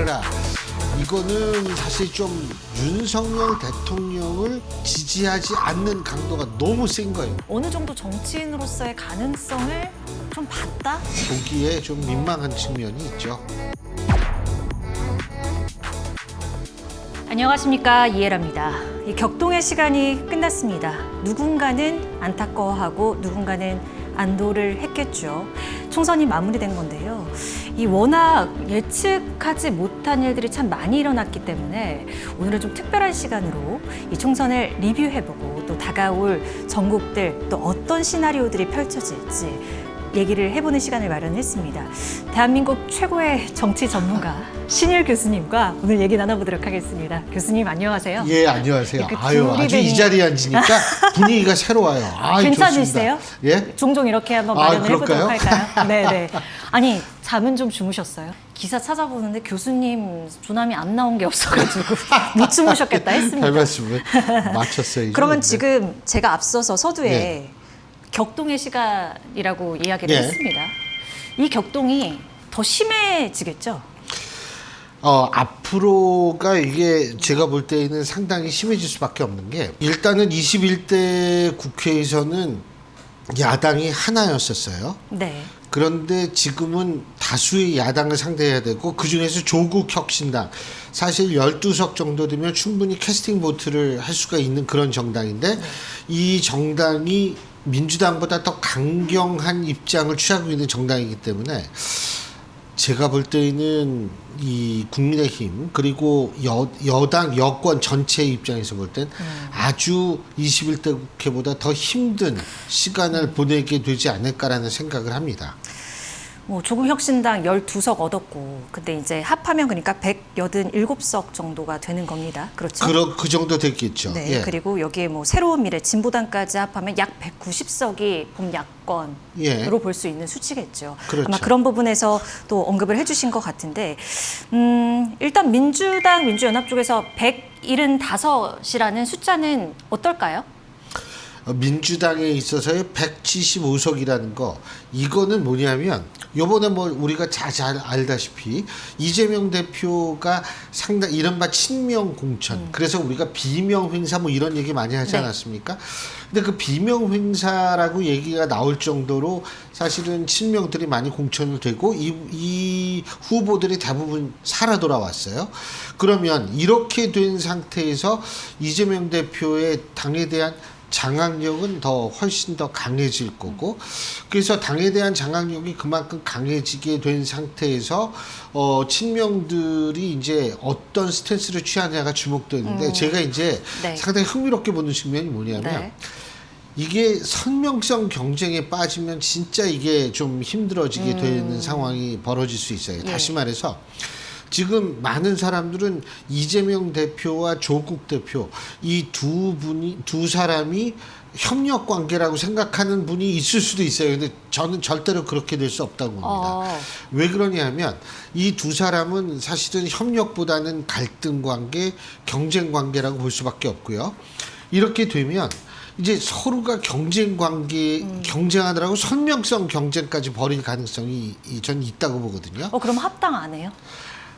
따르라. 이거는 사실 좀 윤석열 대통령을 지지하지 않는 강도가 너무 센 거예요. 어느 정도 정치인으로서의 가능성을 좀 봤다? 보기에 좀 민망한 측면이 있죠. 안녕하십니까, 이해라입니다. 이 격동의 시간이 끝났습니다. 누군가는 안타까워하고 누군가는 안도를 했겠죠. 총선이 마무리된 건데요. 이 워낙 예측하지 못한 일들이 참 많이 일어났기 때문에 오늘은 좀 특별한 시간으로 이 총선을 리뷰해보고 또 다가올 전국들 또 어떤 시나리오들이 펼쳐질지 얘기를 해보는 시간을 마련했습니다. 대한민국 최고의 정치 전문가 신일 교수님과 오늘 얘기 나눠보도록 하겠습니다. 교수님 안녕하세요. 예, 안녕하세요. 이렇게 아유, 아주 둘이 이 자리에 앉으니까 분위기가 새로워요. 아이, 괜찮으세요? 좋습니다. 예? 종종 이렇게 한번 마련을 해보도록 그럴까요? 할까요? 네네. 아니, 잠은 좀 주무셨어요? 기사 찾아보는데 교수님 조남이 안 나온 게 없어가지고 못 주무셨겠다 했습니다. 별 말씀을 마쳤어요. 그러면 이제. 지금 제가 앞서서 서두에 네. 격동의 시간이라고 이야기를 네. 했습니다. 이 격동이 더 심해지겠죠? 앞으로가 이게 제가 볼 때에는 상당히 심해질 수밖에 없는 게 일단은 21대 국회에서는 야당이 하나였었어요. 네. 그런데 지금은 다수의 야당을 상대해야 되고 그중에서 조국 혁신당 사실 12석 정도 되면 충분히 캐스팅 보트를 할 수가 있는 그런 정당인데 이 정당이 민주당보다 더 강경한 입장을 취하고 있는 정당이기 때문에 제가 볼 때는 이 국민의힘 그리고 여당 여권 전체의 입장에서 볼 땐 아주 21대 국회보다 더 힘든 시간을 보내게 되지 않을까라는 생각을 합니다. 뭐 조국 혁신당 12석 얻었고 근데 이제 합하면 그러니까 187석 정도가 되는 겁니다. 그렇죠? 그 정도 됐겠죠. 네. 예. 그리고 여기에 뭐 새로운 미래 진보당까지 합하면 약 190석이 봄야권으로 예. 볼 수 있는 수치겠죠. 그렇죠. 아마 그런 부분에서 또 언급을 해주신 것 같은데 일단 민주당 민주연합 쪽에서 175이라는 숫자는 어떨까요? 민주당에 있어서의 175석이라는 거 이거는 뭐냐면 요번에 뭐 우리가 잘 알다시피 이재명 대표가 상당히 이른바 친명 공천 그래서 우리가 비명 행사 뭐 이런 얘기 많이 하지 네. 않았습니까? 근데 그 비명 행사라고 얘기가 나올 정도로 사실은 친명들이 많이 공천을 되고 이 후보들이 대부분 살아 돌아왔어요. 그러면 이렇게 된 상태에서 이재명 대표의 당에 대한 장악력은 훨씬 더 강해질 거고 그래서 당에 대한 장악력이 그만큼 강해지게 된 상태에서 친명들이 이제 어떤 스탠스를 취하냐가 주목되는데 제가 이제 네. 상당히 흥미롭게 보는 측면이 뭐냐면 네. 이게 선명성 경쟁에 빠지면 진짜 이게 좀 힘들어지게 되는 상황이 벌어질 수 있어요. 예. 다시 말해서 지금 많은 사람들은 이재명 대표와 조국 대표 이 두 사람이 협력 관계라고 생각하는 분이 있을 수도 있어요. 근데 저는 절대로 그렇게 될 수 없다고 봅니다. 왜 그러냐면 이 두 사람은 사실은 협력보다는 갈등 관계, 경쟁 관계라고 볼 수밖에 없고요. 이렇게 되면 이제 서로가 경쟁 관계, 경쟁하더라고 선명성 경쟁까지 벌일 가능성이 저는 있다고 보거든요. 그럼 합당 안 해요?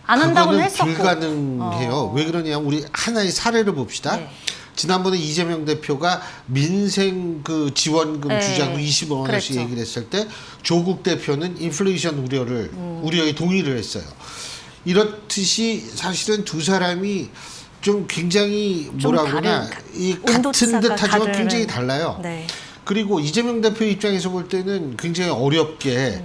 안 한다고는 했었고. 불가능해요. 왜 그러냐면 우리 하나의 사례를 봅시다. 네. 지난번에 이재명 대표가 민생 그 지원금 네. 주자고 20억 원씩 그랬죠. 얘기를 했을 때 조국 대표는 인플레이션 우려에 동의를 했어요. 이렇듯이 사실은 두 사람이 좀 굉장히 뭐라고나 이 같은 듯 하지만 굉장히 달라요. 네. 그리고 이재명 대표 입장에서 볼 때는 굉장히 어렵게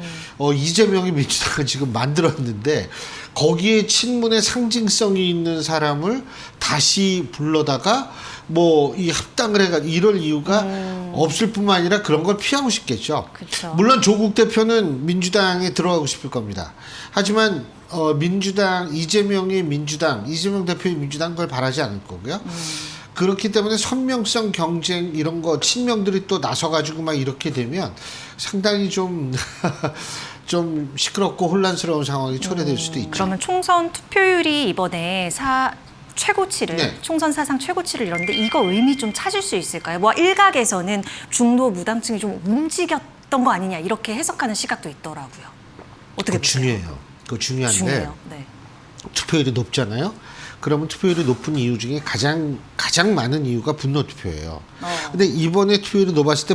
이재명이 민주당을 지금 만들었는데 거기에 친문의 상징성이 있는 사람을 다시 불러다가 뭐 이 합당을 해가 이럴 이유가 없을 뿐만 아니라 그런 걸 피하고 싶겠죠. 그쵸. 물론 조국 대표는 민주당에 들어가고 싶을 겁니다. 하지만 민주당 이재명 대표의 민주당 그걸 바라지 않을 거고요. 그렇기 때문에 선명성 경쟁 이런 거 친명들이 또 나서가지고 막 이렇게 되면 상당히 좀 시끄럽고 혼란스러운 상황이 초래될 수도 있죠. 그러면 총선 투표율이 이번에 최고치를 네. 총선 사상 최고치를 이뤘는데 이거 의미 좀 찾을 수 있을까요? 뭐 일각에서는 중도 무당층이 좀 움직였던 거 아니냐 이렇게 해석하는 시각도 있더라고요. 어떻게 그거 보세요? 중요해요. 그거 중요한데 중요해요. 네. 투표율이 높잖아요. 그러면 투표율이 높은 이유 중에 가장 많은 이유가 분노 투표예요. 근데 이번에 투표율이 높았을 때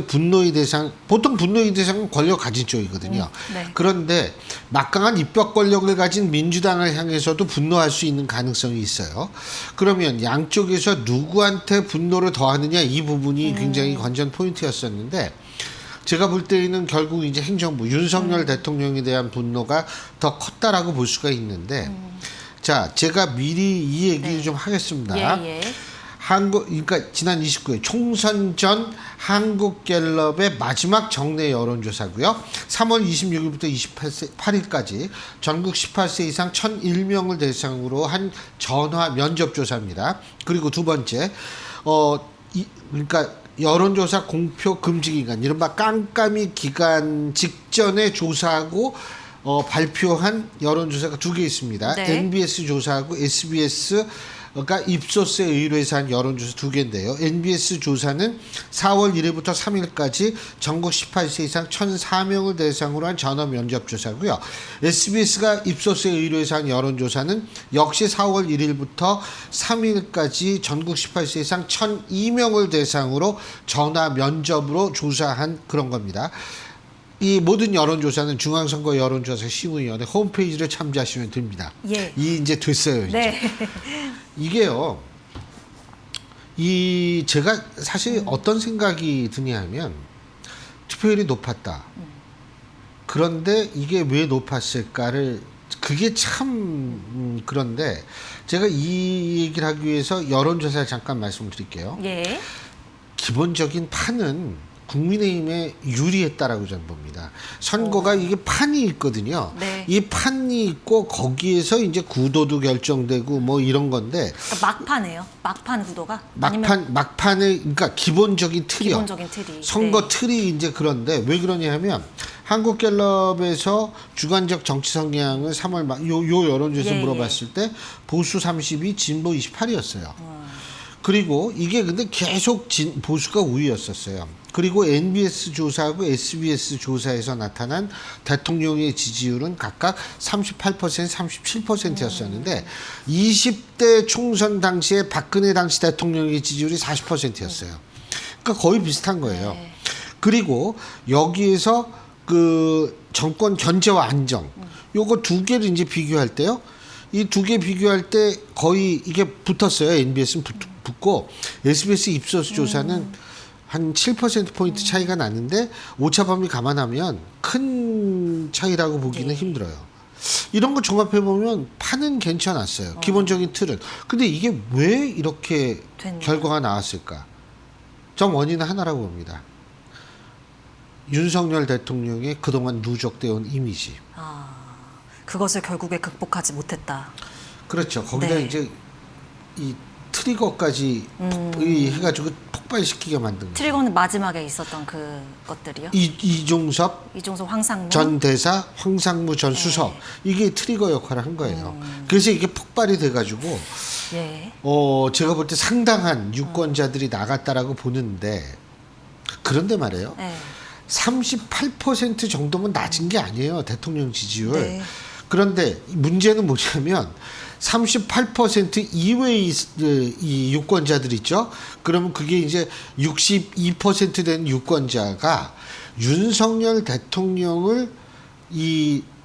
보통 분노의 대상은 권력 가진 쪽이거든요. 네. 그런데 막강한 입법 권력을 가진 민주당을 향해서도 분노할 수 있는 가능성이 있어요. 그러면 양쪽에서 누구한테 분노를 더하느냐 이 부분이 굉장히 관전 포인트였었는데 제가 볼 때에는 결국 이제 행정부 윤석열 대통령에 대한 분노가 더 컸다라고 볼 수가 있는데 자, 제가 미리 이 얘기를 좀 하겠습니다. 예. 그러니까 지난 29일 총선 전 한국갤럽의 마지막 정례 여론조사고요. 3월 26일부터 28일까지 전국 18세 이상 1,001명을 대상으로 한 전화 면접 조사입니다. 그리고 두 번째, 그러니까 여론조사 공표 금지 기간, 이른바 깜깜이 기간 직전에 조사하고 발표한 여론조사가 두 개 있습니다. 네. NBS 조사하고 SBS가 입소스에 의뢰해서 한 여론조사 두 개인데요. NBS 조사는 4월 1일부터 3일까지 전국 18세 이상 1,004명을 대상으로 한 전화 면접 조사고요. SBS가 입소스에 의뢰해서 한 여론조사는 역시 4월 1일부터 3일까지 전국 18세 이상 1,002명을 대상으로 전화 면접으로 조사한 그런 겁니다. 이 모든 여론조사는 중앙선거 여론조사 시민위원회 홈페이지를 참조하시면 됩니다. 예. 이 이제 됐어요. 이제. 네. 이게요. 제가 사실 어떤 생각이 드냐면 투표율이 높았다. 그런데 이게 왜 높았을까를 그게 참 그런데 제가 이 얘기를 하기 위해서 여론조사를 잠깐 말씀드릴게요. 예. 기본적인 판은 국민의힘에 유리했다라고 저는 봅니다. 선거가 이게 판이 있거든요. 네. 이 판이 있고 거기에서 이제 구도도 결정되고 뭐 이런 건데 그러니까 막판이에요. 막판 구도가 막판의 그러니까 기본적인 틀이요. 기본적인 틀이. 선거 네. 틀이 이제 그런데 왜 그러냐면 한국갤럽에서 주관적 정치 성향을 3월 요 여론조사에서 예, 물어봤을 때 보수 32, 진보 28이었어요. 그리고 이게 근데 계속 보수가 우위였었어요. 그리고 NBS 조사하고 SBS 조사에서 나타난 대통령의 지지율은 각각 38%, 37%였었는데 20대 총선 당시에 박근혜 당시 대통령의 지지율이 40%였어요. 그러니까 거의 비슷한 거예요. 네. 그리고 여기에서 그 정권 견제와 안정 요거 두 개를 이제 비교할 때요. 이 두 개 비교할 때 거의 이게 붙었어요. NBS는 붙고 SBS 입소스 조사는 한 7%포인트 차이가 나는데 오차 범위 감안하면 큰 차이라고 보기는 힘들어요. 이런 거 종합해 보면 판은 괜찮았어요. 기본적인 틀은. 근데 이게 왜 이렇게 됐나? 결과가 나왔을까? 전 원인은 하나라고 봅니다. 윤석열 대통령의 그동안 누적되어 온 이미지. 그것을 결국에 극복하지 못했다. 그렇죠. 거기다 네. 이제 이 트리거까지 해가지고 폭발시키게 만든 거죠. 트리거는 마지막에 있었던 그 것들이요. 이종섭 황상무 전 대사, 황상무 전 수석 이게 트리거 역할을 한 거예요. 그래서 이게 폭발이 돼가지고 예. 제가 볼 때 상당한 유권자들이 나갔다라고 보는데 그런데 말이에요. 네. 38% 정도면 낮은 게 아니에요. 대통령 지지율. 네. 그런데 문제는 뭐냐면 38% 이외의 이 유권자들 있죠. 그러면 그게 이제 62% 된 유권자가 윤석열 대통령을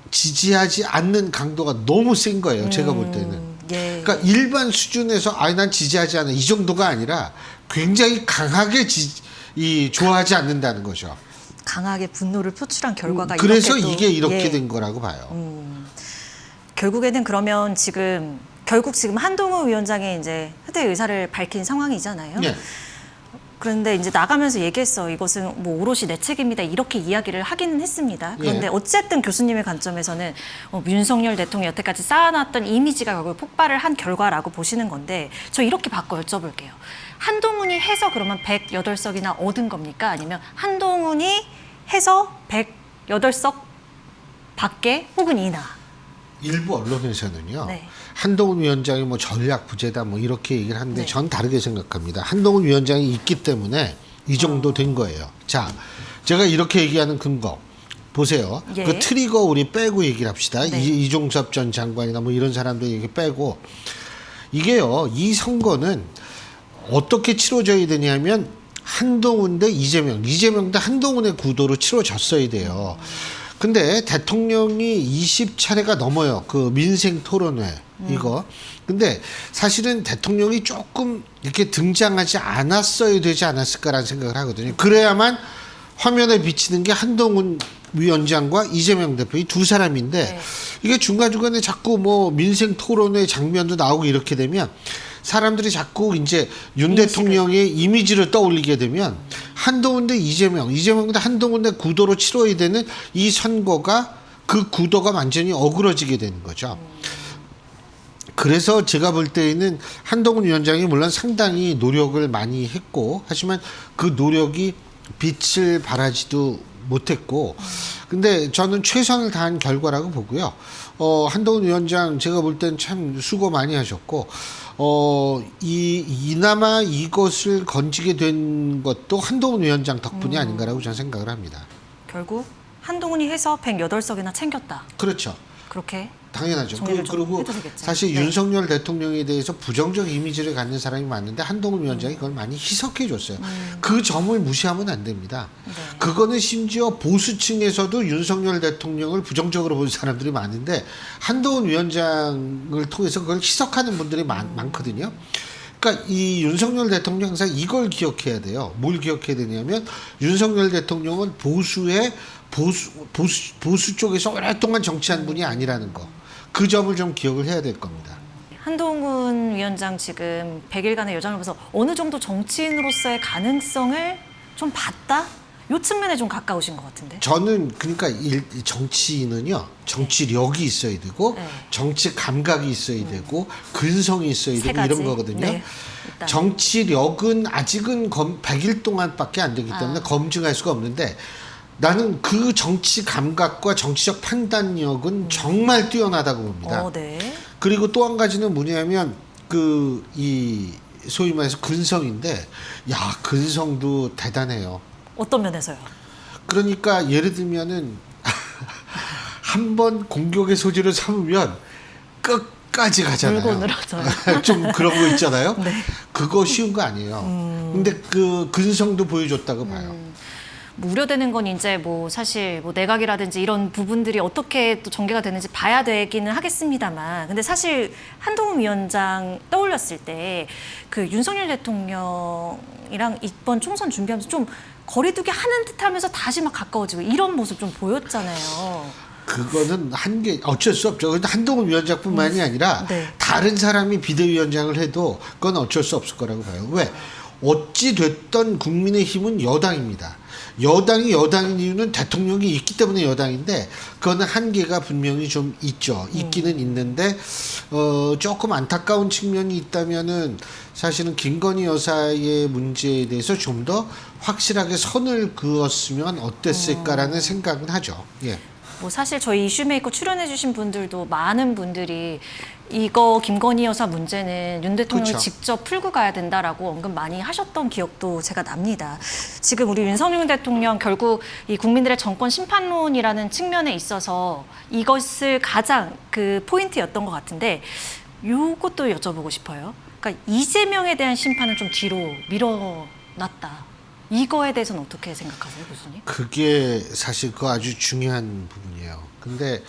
지지하지 않는 강도가 너무 센 거예요. 제가 볼 때는. 예. 그러니까 일반 수준에서 난 지지하지 않아 이 정도가 아니라 굉장히 강하게 좋아하지 않는다는 거죠. 강하게 분노를 표출한 결과가 그래서 이렇게 또, 이게 이렇게 예. 된 거라고 봐요. 결국에는 그러면 결국 지금 한동훈 위원장의 이제 후퇴 의사를 밝힌 상황이잖아요. 네. 그런데 이제 나가면서 얘기했어. 이것은 뭐 오롯이 내 책임이다. 이렇게 이야기를 하기는 했습니다. 그런데 예. 어쨌든 교수님의 관점에서는 윤석열 대통령 여태까지 쌓아놨던 이미지가 결국 폭발을 한 결과라고 보시는 건데 저 이렇게 바꿔 여쭤볼게요. 한동훈이 해서 그러면 108석이나 얻은 겁니까? 아니면 한동훈이 해서 108석 밖에 혹은 이나? 일부 언론에서는요. 네. 한동훈 위원장이 뭐 전략 부재다 뭐 이렇게 얘기를 하는데 네. 전 다르게 생각합니다. 한동훈 위원장이 있기 때문에 이 정도 된 거예요. 자, 제가 이렇게 얘기하는 근거. 보세요. 예. 그 트리거 우리 빼고 얘기를 합시다. 네. 이종섭 전 장관이나 뭐 이런 사람들 얘기 빼고 이게요. 이 선거는 어떻게 치러져야 되냐면 한동훈 대 이재명 대 한동훈의 구도로 치러졌어야 돼요. 근데 대통령이 20차례가 넘어요. 그 민생 토론회 이거. 근데 사실은 대통령이 조금 이렇게 등장하지 않았어야 되지 않았을까라는 생각을 하거든요. 그래야만 화면에 비치는 게 한동훈 위원장과 이재명 대표 이 두 사람인데 네. 이게 중간중간에 자꾸 뭐 민생 토론회 장면도 나오고 이렇게 되면 사람들이 자꾸 이제 윤 대통령의 이미지를 떠올리게 되면 한동훈 대 이재명 대 한동훈 대 구도로 치러야 되는 이 선거가 그 구도가 완전히 어그러지게 되는 거죠. 그래서 제가 볼 때에는 한동훈 위원장이 물론 상당히 노력을 많이 했고 하지만 그 노력이 빛을 발하지도 못했고 근데 저는 최선을 다한 결과라고 보고요. 한동훈 위원장 제가 볼 땐 참 수고 많이 하셨고 이나마 이것을 건지게 된 것도 한동훈 위원장 덕분이 아닌가라고 저는 생각을 합니다. 결국 한동훈이 해서 108석이나 챙겼다. 그렇죠. 그렇게 당연하죠. 정리를 좀 그리고 해도 되겠죠. 사실 네. 윤석열 대통령에 대해서 부정적 이미지를 갖는 사람이 많은데 한동훈 위원장이 그걸 많이 희석해 줬어요. 그 점을 무시하면 안 됩니다. 네. 그거는 심지어 보수층에서도 윤석열 대통령을 부정적으로 본 사람들이 많은데 한동훈 위원장을 통해서 그걸 희석하는 분들이 많거든요. 그러니까 이 윤석열 대통령 항상 이걸 기억해야 돼요. 뭘 기억해야 되냐면 윤석열 대통령은 보수 쪽에서 오랫동안 정치한 분이 아니라는 거. 그 점을 좀 기억을 해야 될 겁니다. 한동훈 위원장 지금 100일간의 여정을 보면서 어느 정도 정치인으로서의 가능성을 좀 봤다? 요 측면에 좀 가까우신 것 같은데. 저는 그러니까 정치인은요. 정치력이 있어야 되고 네. 정치 감각이 있어야 되고 근성이 있어야 세 되고 가지. 이런 거거든요. 네, 일단. 정치력은 아직은 100일 동안밖에 안 되기 때문에 검증할 수가 없는데 나는 그 정치 감각과 정치적 판단력은 정말 뛰어나다고 봅니다. 네. 그리고 또 한 가지는 뭐냐면 이 소위 말해서 근성인데 야 근성도 대단해요. 어떤 면에서요? 그러니까 예를 들면은 한번 공격의 소지를 삼으면 끝까지 가잖아요. 물고 늘어져요. 좀 그런 거 있잖아요. 네. 그거 쉬운 거 아니에요. 근데 그 근성도 보여줬다고 봐요. 뭐 우려되는 건 이제 뭐 사실 뭐 내각이라든지 이런 부분들이 어떻게 또 전개가 되는지 봐야 되기는 하겠습니다만, 근데 사실 한동훈 위원장 떠올렸을 때 그 윤석열 대통령이랑 이번 총선 준비하면서 좀 거리두기 하는 듯하면서 다시 막 가까워지고 이런 모습 좀 보였잖아요. 그거는 한계 어쩔 수 없죠. 근데 한동훈 위원장뿐만이 아니라 네. 다른 사람이 비대위원장을 해도 그건 어쩔 수 없을 거라고 봐요. 왜? 어찌 됐던 국민의힘은 여당입니다. 여당이 여당인 이유는 대통령이 있기 때문에 여당인데 그거는 한계가 분명히 좀 있죠. 있기는 있는데 조금 안타까운 측면이 있다면은 사실은 김건희 여사의 문제에 대해서 좀 더 확실하게 선을 그었으면 어땠을까라는 생각은 하죠. 예. 뭐 사실 저희 이슈메이커 출연해주신 분들도 많은 분들이 이거 김건희 여사 문제는 윤 대통령이 그렇죠. 직접 풀고 가야 된다라고 언급 많이 하셨던 기억도 제가 납니다. 지금 우리 윤석열 대통령 결국 이 국민들의 정권 심판론이라는 측면에 있어서 이것을 가장 그 포인트였던 것 같은데 요것도 여쭤보고 싶어요. 그러니까 이재명에 대한 심판은 좀 뒤로 밀어놨다. 이거에 대해서는 어떻게 생각하세요, 교수님? 그게 사실 그 아주 중요한 부분이에요. 근데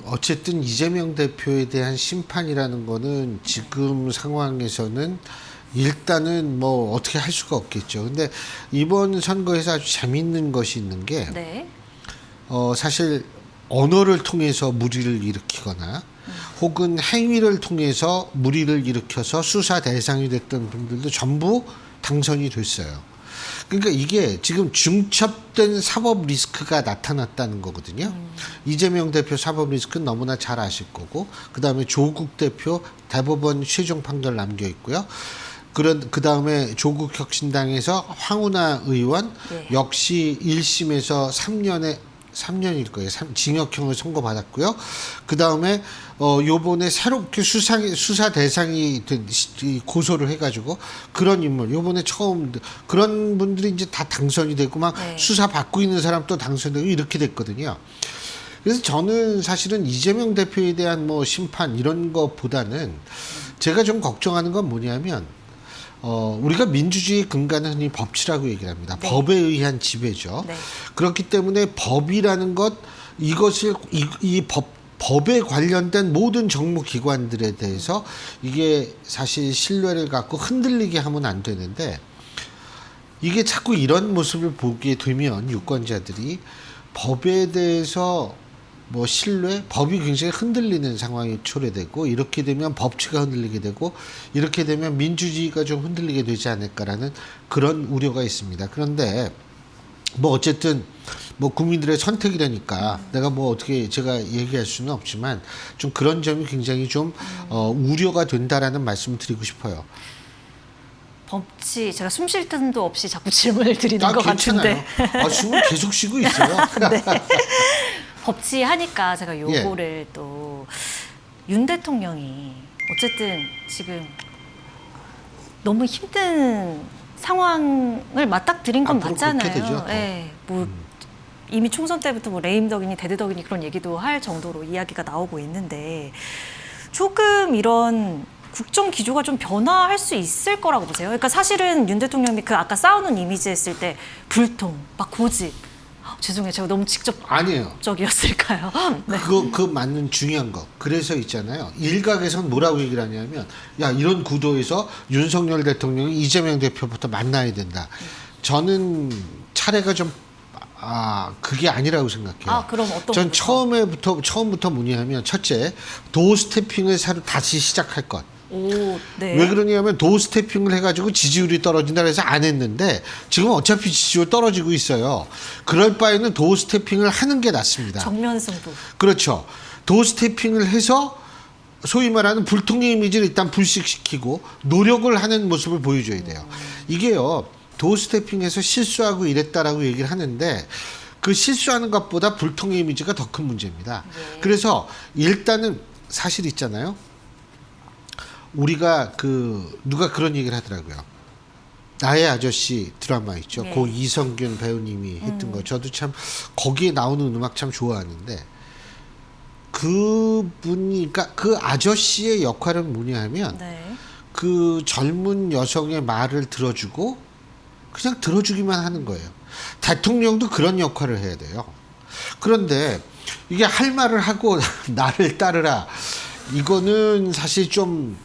어쨌든 이재명 대표에 대한 심판이라는 거는 지금 상황에서는 일단은 뭐 어떻게 할 수가 없겠죠. 근데 이번 선거에서 아주 재밌는 것이 있는 게 네. 사실 언어를 통해서 무리를 일으키거나 혹은 행위를 통해서 무리를 일으켜서 수사 대상이 됐던 분들도 전부 당선이 됐어요. 그러니까 이게 지금 중첩된 사법 리스크가 나타났다는 거거든요. 이재명 대표 사법 리스크는 너무나 잘 아실 거고, 그 다음에 조국 대표 대법원 최종 판결 남겨 있고요. 그 다음에 조국혁신당에서 황운하 의원 네. 역시 1심에서 3년의 3년일 거예요. 징역형을 선고받았고요. 그 다음에 요번에 새롭게 수사 대상이 된 고소를 해가지고 그런 인물, 요번에 처음 그런 분들이 이제 다 당선이 되고 막 네. 수사 받고 있는 사람도 당선되고 이렇게 됐거든요. 그래서 저는 사실은 이재명 대표에 대한 뭐 심판 이런 것보다는 제가 좀 걱정하는 건 뭐냐면 우리가 민주주의 근간은 흔히 법치라고 얘기를 합니다. 네. 법에 의한 지배죠. 네. 그렇기 때문에 법이라는 것, 이것을 법에 관련된 모든 정무기관들에 대해서 이게 사실 신뢰를 갖고 흔들리게 하면 안 되는데, 이게 자꾸 이런 모습을 보게 되면 유권자들이 법에 대해서 뭐 신뢰, 법이 굉장히 흔들리는 상황이 초래되고, 이렇게 되면 법치가 흔들리게 되고, 이렇게 되면 민주주의가 좀 흔들리게 되지 않을까라는 그런 우려가 있습니다. 그런데 뭐 어쨌든 뭐 국민들의 선택이라니까 내가 뭐 어떻게 제가 얘기할 수는 없지만 좀 그런 점이 굉장히 좀 우려가 된다라는 말씀을 드리고 싶어요. 법치, 제가 숨 쉴 틈도 없이 자꾸 질문을 드리는 것 괜찮아요. 같은데. 숨을 계속 쉬고 있어요. 네. 법치 하니까 제가 요거를 또 윤 대통령이 어쨌든 지금 너무 힘든 상황을 맞닥뜨린 건 앞으로 그렇게 맞잖아요. 되죠, 더. 네, 뭐 이미 총선 때부터 뭐 레임덕이니 데드덕이니 그런 얘기도 할 정도로 이야기가 나오고 있는데, 조금 이런 국정 기조가 좀 변화할 수 있을 거라고 보세요. 그러니까 사실은 윤 대통령이 그 아까 싸우는 이미지 했을 때 불통, 막 고집. 죄송해요. 제가 너무 아니에요. 직접적이었을까요? 네. 그 맞는 중요한 거. 그래서 있잖아요. 일각에선 뭐라고 얘기를 하냐면, 야, 이런 구도에서 윤석열 대통령이 이재명 대표부터 만나야 된다. 저는 차례가 좀 그게 아니라고 생각해요. 그럼 어떤 전 것부터? 처음부터 뭐냐면, 첫째, 도어 스태핑을 새로 다시 시작할 것. 오, 네. 왜 그러냐면 도어 스태핑을 해가지고 지지율이 떨어진다 그래서 안 했는데 지금 어차피 지지율 떨어지고 있어요. 그럴 바에는 도어 스태핑을 하는 게 낫습니다. 정면 승부. 그렇죠. 도어 스태핑을 해서 소위 말하는 불통의 이미지를 일단 불식시키고 노력을 하는 모습을 보여줘야 돼요. 이게요, 도어 스태핑에서 실수하고 이랬다라고 얘기를 하는데 그 실수하는 것보다 불통의 이미지가 더 큰 문제입니다. 네. 그래서 일단은 사실 있잖아요. 우리가 누가 그런 얘기를 하더라고요. 나의 아저씨 드라마 있죠. 네. 고 이성균 배우님이 했던 거. 저도 참 거기에 나오는 음악 참 좋아하는데, 그분이, 그러니까 그 아저씨의 역할은 뭐냐 하면 네. 그 젊은 여성의 말을 들어주고 그냥 들어주기만 하는 거예요. 대통령도 그런 역할을 해야 돼요. 그런데 이게 할 말을 하고 나를 따르라, 이거는 사실 좀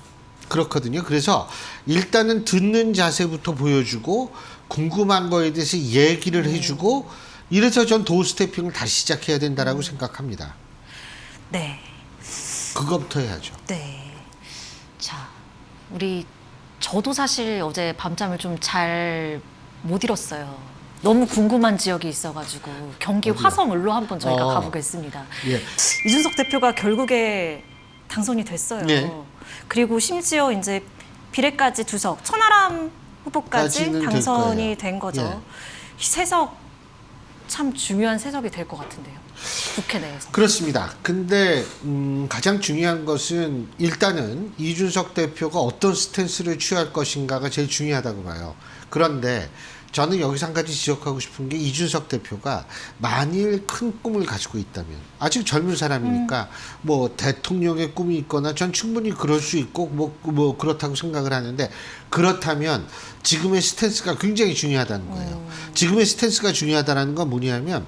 그렇거든요. 그래서 일단은 듣는 자세부터 보여주고 궁금한 거에 대해서 얘기를 해주고, 이래서 전 도어 스태핑을 다시 시작해야 된다라고 생각합니다. 네. 그거부터 해야죠. 네. 자, 저도 사실 어제 밤잠을 좀 잘 못 잃었어요. 너무 궁금한 지역이 있어가지고 경기 어디요? 화성을로 한번 저희가 어. 가보겠습니다. 예. 이준석 대표가 결국에 당선이 됐어요. 네. 그리고 심지어 이제 비례까지 2석, 천하람 후보까지 까지는 될 당선이 거예요. 된 거죠. 예. 이 세석 참 중요한 세석이 될 것 같은데요. 국회 내에서. 그렇습니다. 근데 가장 중요한 것은 일단은 이준석 대표가 어떤 스탠스를 취할 것인가가 제일 중요하다고 봐요. 그런데 저는 여기서 한 가지 지적하고 싶은 게, 이준석 대표가 만일 큰 꿈을 가지고 있다면, 아직 젊은 사람이니까 뭐 대통령의 꿈이 있거나 전 충분히 그럴 수 있고 뭐 그렇다고 생각을 하는데, 그렇다면 지금의 스탠스가 굉장히 중요하다는 거예요. 지금의 스탠스가 중요하다는 건 뭐냐면,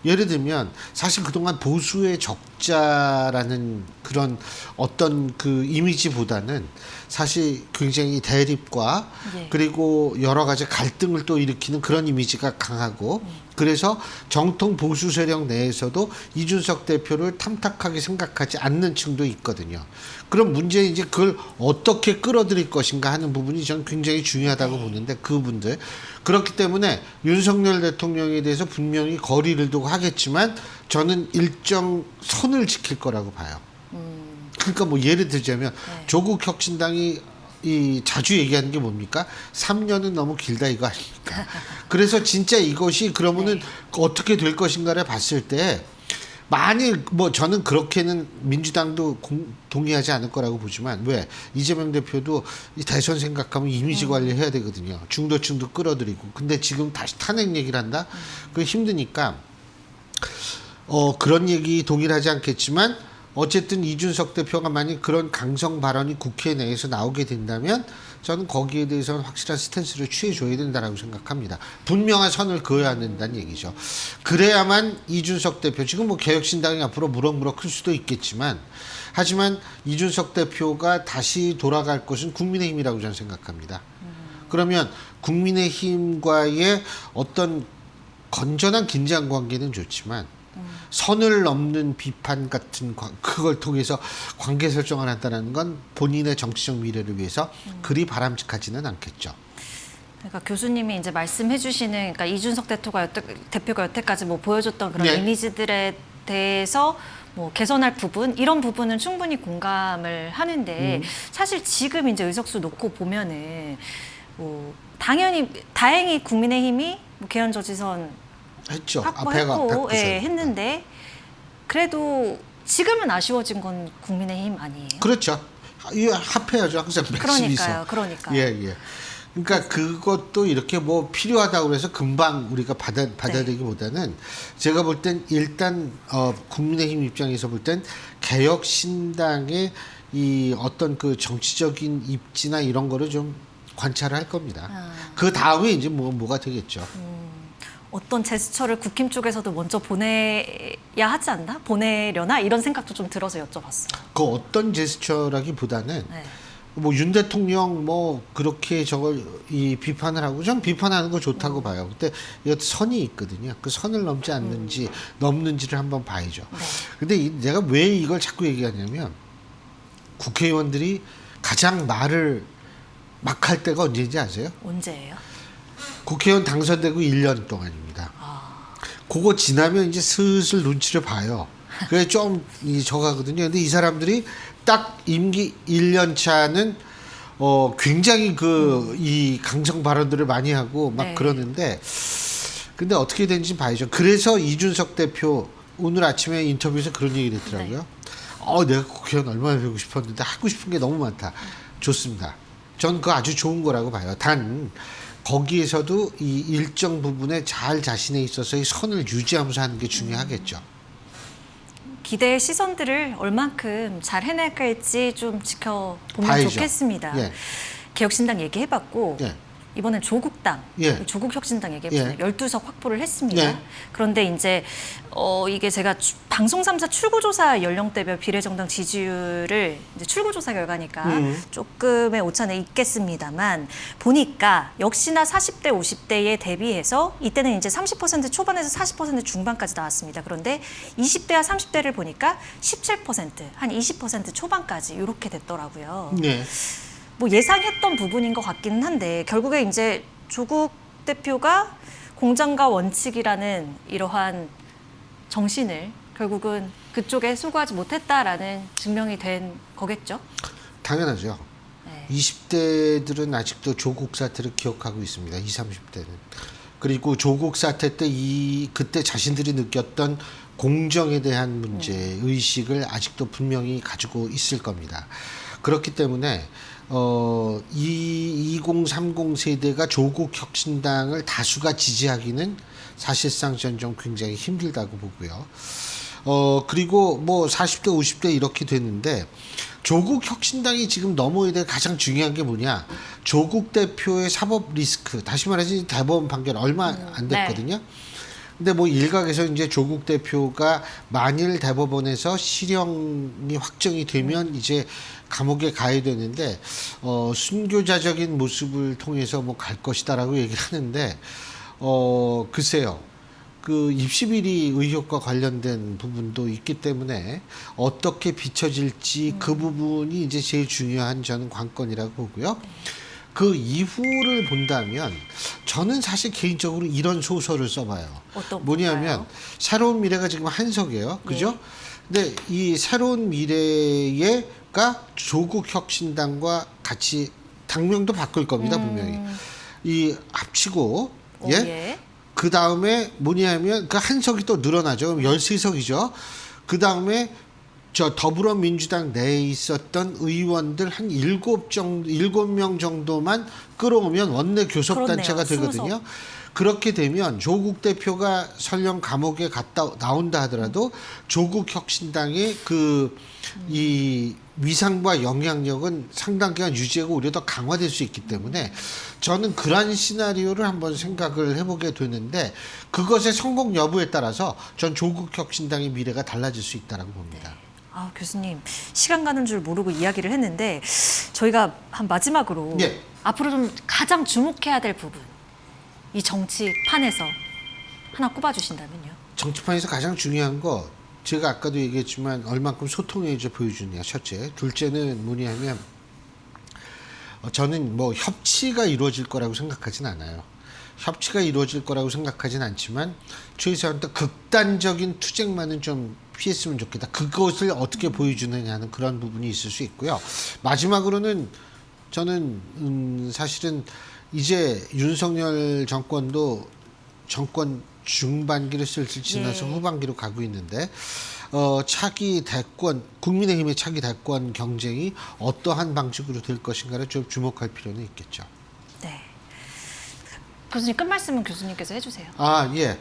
예를 들면 사실 그동안 보수의 적자라는 그런 어떤 그 이미지보다는 사실 굉장히 대립과 예. 그리고 여러 가지 갈등을 또 일으키는 그런 이미지가 강하고, 그래서 정통 보수 세력 내에서도 이준석 대표를 탐탁하게 생각하지 않는 층도 있거든요. 그럼 문제는 이제 그걸 어떻게 끌어들일 것인가 하는 부분이 저는 굉장히 중요하다고 보는데, 그분들 그렇기 때문에 윤석열 대통령에 대해서 분명히 거리를 두고 하겠지만 저는 일정 선을 지킬 거라고 봐요. 그러니까 뭐 예를 들자면 조국 혁신당이 이 자주 얘기하는 게 뭡니까? 3년은 너무 길다 이거 아닙니까? 그래서 진짜 이것이 그러면은 네. 어떻게 될 것인가를 봤을 때 만일 뭐 저는 그렇게는 민주당도 동의하지 않을 거라고 보지만 왜 이재명 대표도 이 대선 생각하면 이미지 관리해야 되거든요. 중도층도 끌어들이고 근데 지금 다시 탄핵 얘기를 한다? 그게 힘드니까 그런 얘기 동일하지 않겠지만 어쨌든 이준석 대표가 만약 그런 강성 발언이 국회 내에서 나오게 된다면 저는 거기에 대해서는 확실한 스탠스를 취해줘야 된다라고 생각합니다. 분명한 선을 그어야 된다는 얘기죠. 그래야만 이준석 대표 지금 뭐 개혁신당이 앞으로 무럭무럭 클 수도 있겠지만 하지만 이준석 대표가 다시 돌아갈 것은 국민의힘이라고 저는 생각합니다. 그러면 국민의힘과의 어떤 건전한 긴장 관계는 좋지만 선을 넘는 비판 같은 그걸 통해서 관계 설정을 한다는 건 본인의 정치적 미래를 위해서 그리 바람직하지는 않겠죠. 그러니까 교수님이 이제 말씀해주시는 그러니까 이준석 대표가 여태까지 뭐 보여줬던 그런 네. 이미지들에 대해서 뭐 개선할 부분 이런 부분은 충분히 공감을 하는데 사실 지금 이제 의석수 놓고 보면은 뭐 다행히 국민의힘이 뭐 개헌저지선 했죠. 확보했고 100%. 예, 했는데 그래도 지금은 아쉬워진 건 국민의힘 아니에요? 그렇죠. 이거 합해야죠. 항상 맥심이 있어. 그러니까요. 예. 그러니까 그것도 이렇게 뭐 필요하다고 해서 금방 우리가 받아들이기보다는 제가 볼 땐 일단 국민의힘 입장에서 볼 땐 개혁신당의 이 어떤 그 정치적인 입지나 이런 거를 좀 관찰을 할 겁니다. 그 다음에 이제 뭐가 되겠죠. 어떤 제스처를 국힘 쪽에서도 먼저 보내야 하지 않나? 보내려나? 이런 생각도 좀 들어서 여쭤봤어요. 그 어떤 제스처라기보다는 네. 뭐 윤 대통령 뭐 그렇게 저걸 이 비판을 하고 전 비판하는 거 좋다고 봐요. 근데 이것도 선이 있거든요. 그 선을 넘지 않는지 넘는지를 한번 봐야죠. 네. 근데 내가 왜 이걸 자꾸 얘기하냐면 국회의원들이 가장 말을 막 할 때가 언제인지 아세요? 언제예요? 국회의원 당선되고 1년 동안입니다. 그거 지나면 이제 슬슬 눈치를 봐요. 그게 좀 저가거든요. 근데 이 사람들이 딱 임기 1년 차는 굉장히 이 강성 발언들을 많이 하고 막 네. 그러는데 근데 어떻게 되는지 봐야죠. 그래서 이준석 대표 오늘 아침에 인터뷰에서 그런 얘기를 했더라고요. 내가 국회의원 얼마나 되고 싶었는데 하고 싶은 게 너무 많다. 좋습니다. 전 그거 아주 좋은 거라고 봐요. 단 거기에서도 이 일정 부분에 잘 자신에 있어서의 선을 유지하면서 하는 게 중요하겠죠. 기대의 시선들을 얼만큼 잘 해낼지 좀 지켜보면 봐야죠. 좋겠습니다. 예. 개혁신당 얘기해봤고 예. 이번엔 조국당, 예. 조국혁신당 얘기해봤어요. 12석 확보를 했습니다. 예. 그런데 이제 이게 제가 방송 3사 출구조사 연령대별 비례정당 지지율을 이제 출구조사 결과니까 조금의 오차는 있겠습니다만 보니까 역시나 40대, 50대에 대비해서 이때는 이제 30% 초반에서 40% 중반까지 나왔습니다. 그런데 20대와 30대를 보니까 17%, 한 20% 초반까지 이렇게 됐더라고요. 네. 뭐 예상했던 부분인 것 같기는 한데 결국에 이제 조국 대표가 공정과 원칙이라는 이러한 정신을 결국은 그쪽에 수고하지 못했다라는 증명이 된 거겠죠? 당연하죠. 네. 20대들은 아직도 조국 사태를 기억하고 있습니다. 20, 30대는. 그리고 조국 사태 때 그때 자신들이 느꼈던 공정에 대한 문제 의식을 아직도 분명히 가지고 있을 겁니다. 그렇기 때문에 2030 세대가 조국 혁신당을 다수가 지지하기는 사실상 전 좀 굉장히 힘들다고 보고요. 그리고 뭐 40대, 50대 이렇게 됐는데 조국 혁신당이 지금 넘어야 될 가장 중요한 게 뭐냐? 조국 대표의 사법 리스크, 다시 말해서 대법원 판결 얼마 안 됐거든요. 네. 근데 뭐 일각에서 이제 조국 대표가 만일 대법원에서 실형이 확정이 되면 이제 감옥에 가야 되는데 순교자적인 모습을 통해서 뭐 갈 것이다라고 얘기를 하는데 글쎄요. 그 입시비리 의혹과 관련된 부분도 있기 때문에 어떻게 비춰질지 그 부분이 이제 제일 중요한 저는 관건이라고 보고요. 그 이후를 본다면 저는 사실 개인적으로 이런 소설을 써봐요. 어떤 뭐냐면 건가요? 새로운 미래가 지금 한석이에요. 그죠? 근데 이 새로운 미래가 조국 혁신당과 같이 당명도 바꿀 겁니다 분명히. 이 합치고 오, 예. 그 다음에 뭐냐면 그 한석이 또 늘어나죠. 그럼 13석이죠. 그 다음에 저 더불어민주당 내에 있었던 의원들 한 7명 정도만 끌어오면 원내 교섭단체가 그렇네요. 되거든요. 그렇게 되면 조국 대표가 설령 감옥에 갔다 나온다 하더라도 조국 혁신당의 이 위상과 영향력은 상당 기간 유지하고 오히려 더 강화될 수 있기 때문에 저는 그러한 시나리오를 한번 생각을 해보게 되는데 그것의 성공 여부에 따라서 전 조국 혁신당의 미래가 달라질 수 있다고 봅니다. 아, 교수님 시간 가는 줄 모르고 이야기를 했는데 저희가 한 마지막으로 예. 앞으로 좀 가장 주목해야 될 부분 이 정치판에서 하나 꼽아주신다면요. 정치판에서 가장 중요한 거 제가 아까도 얘기했지만 얼만큼 소통에 이제 보여주냐 첫째. 둘째는 뭐냐면 저는 뭐 협치가 이루어질 거라고 생각하진 않아요. 협치가 이루어질 거라고 생각하진 않지만 최소한 또 극단적인 투쟁만은 좀 피했으면 좋겠다. 그것을 어떻게 보여주느냐 하는 그런 부분이 있을 수 있고요. 마지막으로는 저는 사실은 이제 윤석열 정권도 정권 중반기를 슬슬 지나서 예. 후반기로 가고 있는데 차기 대권 국민의힘의 차기 대권 경쟁이 어떠한 방식으로 될 것인가를 좀 주목할 필요는 있겠죠. 네. 교수님 끝 말씀은 교수님께서 해주세요. 아 예.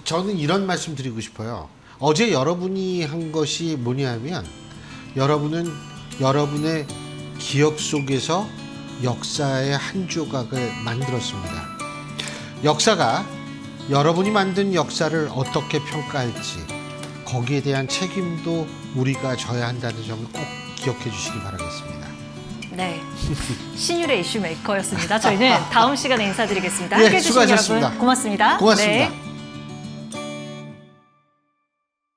저는 이런 말씀 드리고 싶어요. 어제 여러분이 한 것이 뭐냐면 여러분은 여러분의 기억 속에서 역사의 한 조각을 만들었습니다. 역사가 여러분이 만든 역사를 어떻게 평가할지 거기에 대한 책임도 우리가 져야 한다는 점을 꼭 기억해 주시기 바라겠습니다. 네. 신율의 이슈 메이커였습니다. 저희는 다음 시간에 인사드리겠습니다. 예, 함께해 주신 수고하셨습니다. 여러분 고맙습니다. 고맙습니다. 네.